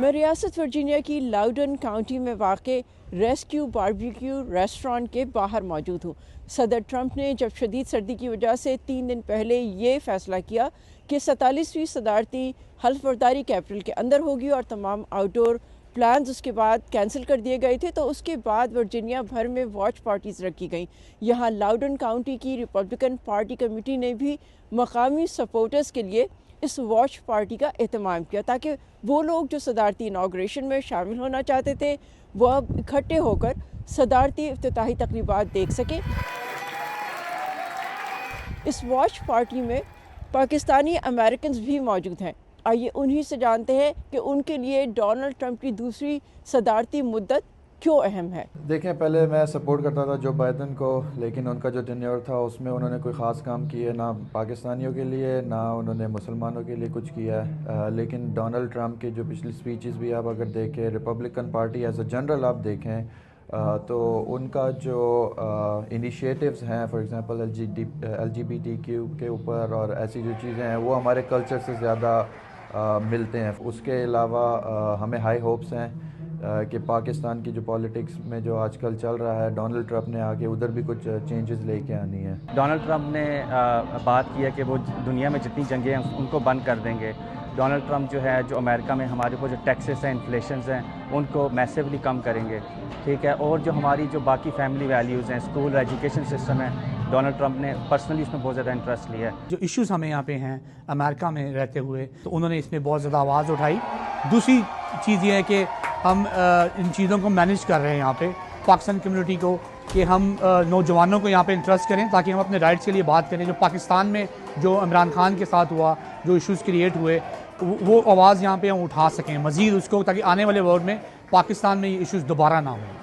मैं रियासत वर्जीनिया की लाउडन काउंटी में वाक़ रेस्क्यू बारबेक्यू रेस्टोरेंट के बाहर मौजूद हूँ। सदर ट्रंप ने जब शदीद सर्दी की वजह से 3 दिन पहले ये फैसला किया कि 47वीं सदारती हल्फबर्दारी कैपिटल के अंदर होगी और तमाम आउटडोर प्लान्स उसके बाद कैंसिल कर दिए गए थे, तो उसके बाद वर्जीनिया भर में वॉच पार्टीज़ रखी गई। यहाँ लाउडन काउंटी की रिपब्लिकन पार्टी कमेटी ने भी मकामी सपोर्टर्स के लिए इस वॉच पार्टी का एहतमाम किया ताकि वो लोग जो सदारती इनाग्रेशन में शामिल होना चाहते थे वो अब इकट्ठे होकर सदारती इफ्तिताही तकरीबात देख सकें। इस वॉच पार्टी में पाकिस्तानी अमेरिकन्स भी मौजूद हैं। आइए उन्हीं से जानते हैं कि उनके लिए डोनाल्ड ट्रंप की दूसरी सदारती मुद्दत क्यों अहम है। देखें, पहले मैं सपोर्ट करता था जो बाइडन को, लेकिन उनका जो टेन्योर था उसमें उन्होंने कोई ख़ास काम किए ना पाकिस्तानियों के लिए, ना उन्होंने मुसलमानों के लिए कुछ किया है। लेकिन डोनाल्ड ट्रंप की जो पिछली स्पीचेस भी आप अगर देखें, Republican party as a general आप देखें तो उनका जो इनिशिएटिव्स हैं, फॉर एग्जांपल LGBTQ के ऊपर और ऐसी जो चीज़ें हैं वो हमारे कल्चर से ज़्यादा मिलते हैं। उसके अलावा हमें हाई होप्स हैं कि पाकिस्तान की जो पॉलिटिक्स में जो आजकल चल रहा है, डोनाल्ड ट्रंप ने आके उधर भी कुछ चेंजेस लेके आनी है। डोनाल्ड ट्रंप ने बात की है कि वो दुनिया में जितनी जंगें हैं उनको बंद कर देंगे। डोनाल्ड ट्रंप जो है जो अमेरिका में हमारे ऊपर जो टैक्सेस हैं, इन्फ्लेशन हैं, उनको मैसिवली कम करेंगे, ठीक है। और जो हमारी जो बाकी फैमिली वैल्यूज़ हैं, स्कूल एजुकेशन सिस्टम है, डोनाल्ड ट्रंप ने पर्सनली इसमें बहुत ज़्यादा इंटरेस्ट लिया है। जो इश्यूज़ हमें यहाँ पे हैं अमेरिका में रहते हुए, तो उन्होंने इसमें बहुत ज़्यादा आवाज़ उठाई। दूसरी चीज़ ये है कि हम इन चीज़ों को मैनेज कर रहे हैं यहाँ पे पाकिस्तान कम्युनिटी को, कि हम नौजवानों को यहाँ पे इंटरेस्ट करें ताकि हम अपने राइट्स के लिए बात करें। जो पाकिस्तान में जो इमरान खान के साथ हुआ, जो इश्यूज़ क्रिएट हुए, वो आवाज़ यहाँ पे हम उठा सकें मज़ीद उसको, ताकि आने वाले वक्त में पाकिस्तान में ये इश्यूज़ दोबारा ना हों।